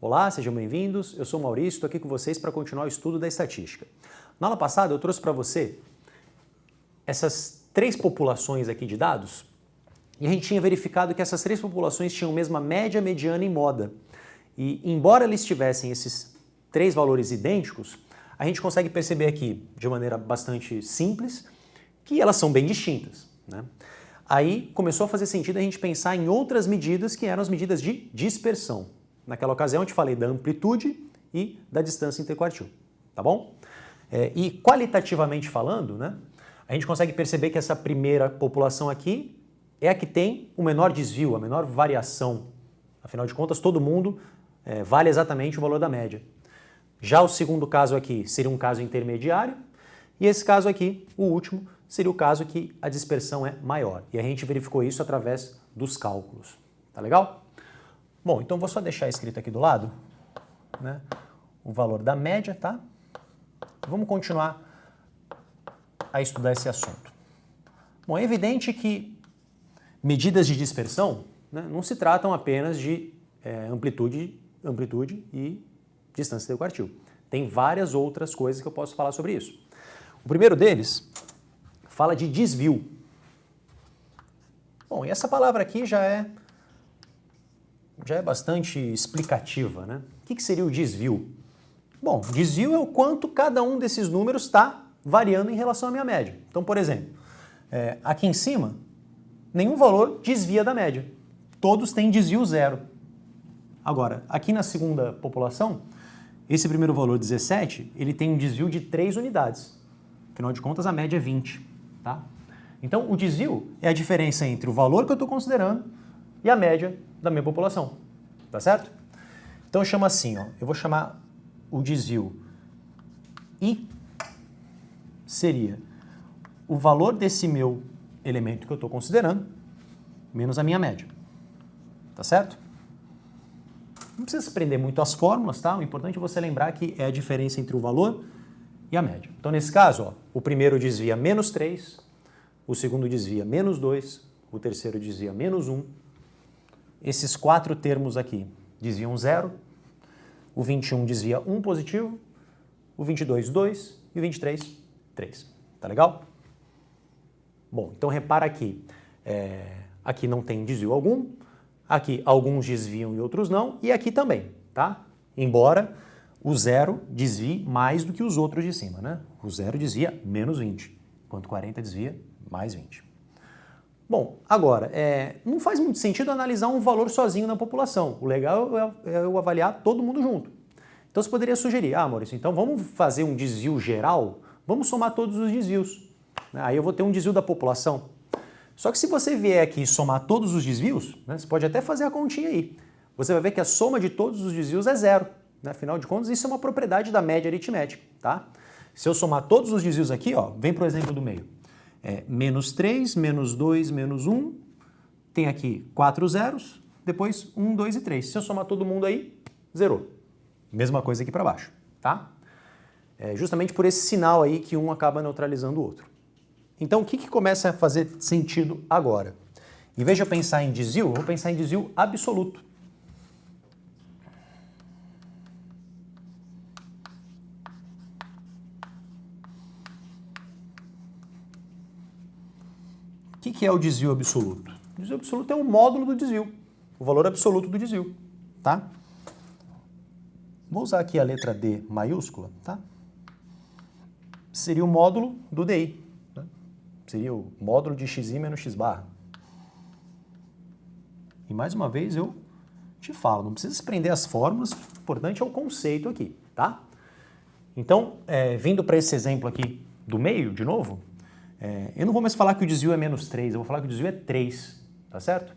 Olá, sejam bem-vindos. Eu sou o Maurício, estou aqui com vocês para continuar o estudo da estatística. Na aula passada eu trouxe para você essas três populações aqui de dados e a gente tinha verificado que essas três populações tinham a mesma média, mediana e moda. E embora eles tivessem esses três valores idênticos, a gente consegue perceber aqui de maneira bastante simples que elas são bem distintas, né? Aí começou a fazer sentido a gente pensar em outras medidas que eram as medidas de dispersão. Naquela ocasião eu te falei da amplitude e da distância interquartil, tá bom? E qualitativamente falando, né, a gente consegue perceber que essa primeira população aqui é a que tem o menor desvio, a menor variação. Afinal de contas, todo mundo vale exatamente o valor da média. Já o segundo caso aqui seria um caso intermediário e esse caso aqui, o último, seria o caso que a dispersão é maior. E a gente verificou isso através dos cálculos. Tá legal? Bom, então vou só deixar escrito aqui do lado, né, o valor da média, tá? Vamos continuar a estudar esse assunto. Bom, é evidente que medidas de dispersão, né, não se tratam apenas de amplitude e distância interquartil. Tem várias outras coisas que eu posso falar sobre isso. O primeiro deles fala de desvio. Bom, e essa palavra aqui já é bastante explicativa, né? O que seria o desvio? Bom, desvio é o quanto cada um desses números está variando em relação à minha média. Então, por exemplo, aqui em cima, nenhum valor desvia da média. Todos têm desvio zero. Agora, aqui na segunda população, esse primeiro valor 17, ele tem um desvio de 3 unidades. Afinal de contas, a média é 20. Tá? Então, o desvio é a diferença entre o valor que eu estou considerando e a média da minha população. Tá certo? Então, eu chamo assim, ó, eu vou chamar o desvio I seria o valor desse meu elemento que eu estou considerando menos a minha média. Tá certo? Não precisa se prender muito às fórmulas, tá? O importante é você lembrar que é a diferença entre o valor e a média. Então, nesse caso, ó, o primeiro desvia menos 3, o segundo desvia menos 2, o terceiro desvia menos 1. Esses 4 termos aqui desviam 0, o 21 desvia 1 positivo, o 22, 2 e o 23, 3. Tá legal? Bom, então repara aqui, aqui não tem desvio algum, aqui alguns desviam e outros não, e aqui também, tá? Embora o 0 desvie mais do que os outros de cima, né? O 0 desvia menos 20, enquanto 40 desvia mais 20. Bom, agora, não faz muito sentido analisar um valor sozinho na população. O legal é eu avaliar todo mundo junto. Então você poderia sugerir, Maurício, então vamos fazer um desvio geral? Vamos somar todos os desvios. Aí eu vou ter um desvio da população. Só que se você vier aqui e somar todos os desvios, né, você pode até fazer a continha aí. Você vai ver que a soma de todos os desvios é 0. Né? Afinal de contas, isso é uma propriedade da média aritmética. Tá? Se eu somar todos os desvios aqui, ó, vem para o exemplo do meio. Menos 3, menos 2, menos 1, tem aqui 4 zeros, depois 1, 2 e 3. Se eu somar todo mundo aí, zerou. Mesma coisa aqui para baixo, tá? Justamente por esse sinal aí que um acaba neutralizando o outro. Então, o que começa a fazer sentido agora? Em vez de eu pensar em desvio, eu vou pensar em desvio absoluto. O que é o desvio absoluto? O desvio absoluto é um módulo do desvio, o valor absoluto do desvio, tá? Vou usar aqui a letra D maiúscula, tá? Seria o módulo do DI, né? Seria o módulo de xi menos x barra. E mais uma vez eu te falo, não precisa se prender às fórmulas, o importante é o conceito aqui, tá? Então, vindo para esse exemplo aqui do meio, de novo, eu não vou mais falar que o desvio é menos 3, eu vou falar que o desvio é 3, tá certo?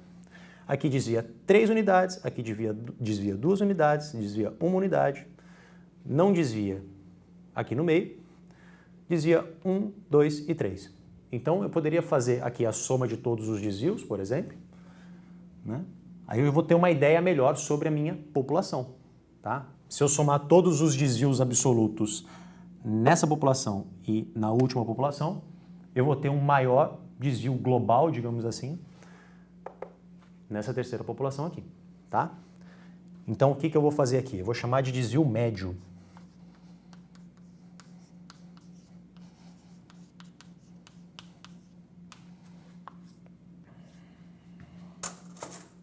Aqui desvia 3 unidades, aqui desvia 2 unidades, desvia 1 unidade, não desvia aqui no meio, desvia 1, 2 e 3. Então eu poderia fazer aqui a soma de todos os desvios, por exemplo, né? Aí eu vou ter uma ideia melhor sobre a minha população, tá? Se eu somar todos os desvios absolutos nessa população e na última população, eu vou ter um maior desvio global, digamos assim, nessa terceira população aqui, tá? Então, o que eu vou fazer aqui? Eu vou chamar de desvio médio.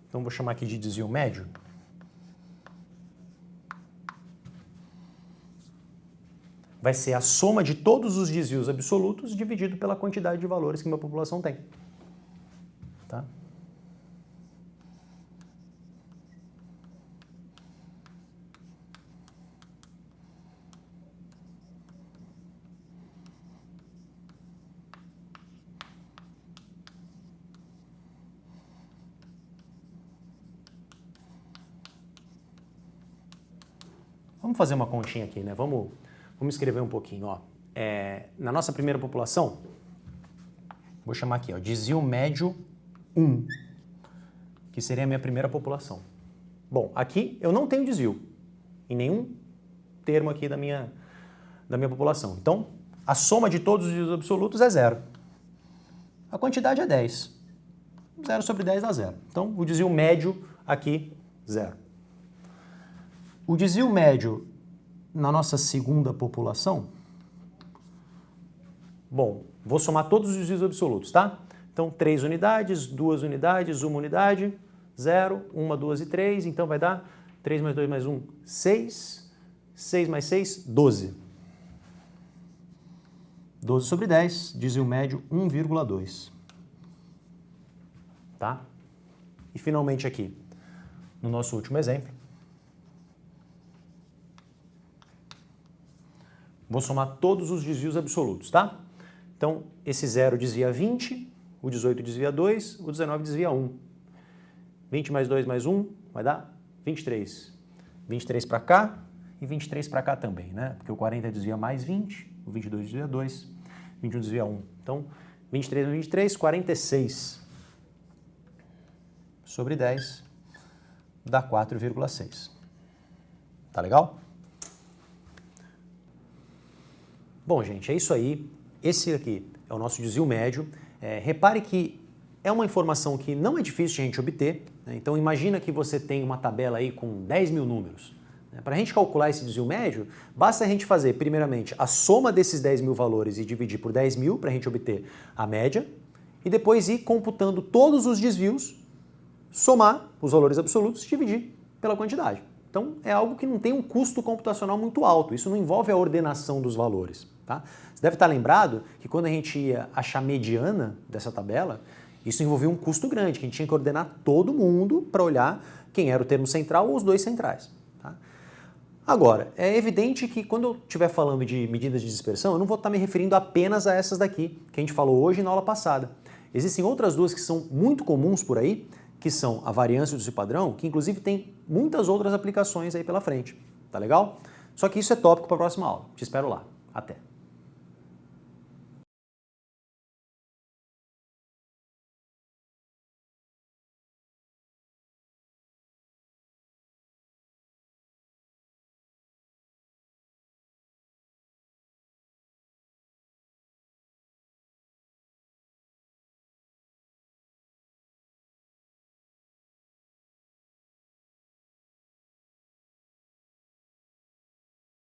Então, vou chamar aqui de desvio médio. Vai ser a soma de todos os desvios absolutos dividido pela quantidade de valores que uma população tem. Tá? Vamos fazer uma continha aqui, né? Vamos escrever um pouquinho, ó. Na nossa primeira população, vou chamar aqui, ó, desvio médio 1, que seria a minha primeira população. Bom, aqui eu não tenho desvio em nenhum termo aqui da minha população. Então, a soma de todos os desvios absolutos é 0. A quantidade é 10. 0 sobre 10 dá 0. Então, o desvio médio aqui, 0. O desvio médio na nossa segunda população, bom, vou somar todos os desvios absolutos, tá? Então, 3 unidades, 2 unidades, 1 unidade, 0, 1, 2 e 3, então vai dar 3 mais 2 mais 1, 6, 6 mais 6, 12. 12 sobre 10, desvio médio 1,2. Tá? E finalmente aqui, no nosso último exemplo, vou somar todos os desvios absolutos, tá? Então, esse 0 desvia 20, o 18 desvia 2, o 19 desvia 1. 20 mais 2 mais 1 vai dar 23. 23 para cá e 23 para cá também, né? Porque o 40 desvia mais 20, o 22 desvia 2, 21 desvia 1. Então, 23 mais 23, 46 sobre 10 dá 4,6. Tá legal? Bom, gente, é isso aí. Esse aqui é o nosso desvio médio. Repare que é uma informação que não é difícil de a gente obter, né? Então, imagina que você tem uma tabela aí com 10 mil números. Para a gente calcular esse desvio médio, basta a gente fazer, primeiramente, a soma desses 10 mil valores e dividir por 10 mil para a gente obter a média, e depois ir computando todos os desvios, somar os valores absolutos e dividir pela quantidade. Então, é algo que não tem um custo computacional muito alto. Isso não envolve a ordenação dos valores. Tá? Você deve estar lembrado que quando a gente ia achar a mediana dessa tabela, isso envolvia um custo grande, que a gente tinha que ordenar todo mundo para olhar quem era o termo central ou os dois centrais. Tá? Agora, é evidente que quando eu estiver falando de medidas de dispersão, eu não vou estar me referindo apenas a essas daqui, que a gente falou hoje na aula passada. Existem outras duas que são muito comuns por aí, que são a variância e o desvio padrão, que inclusive tem muitas outras aplicações aí pela frente. Tá legal? Só que isso é tópico para a próxima aula. Te espero lá. Até!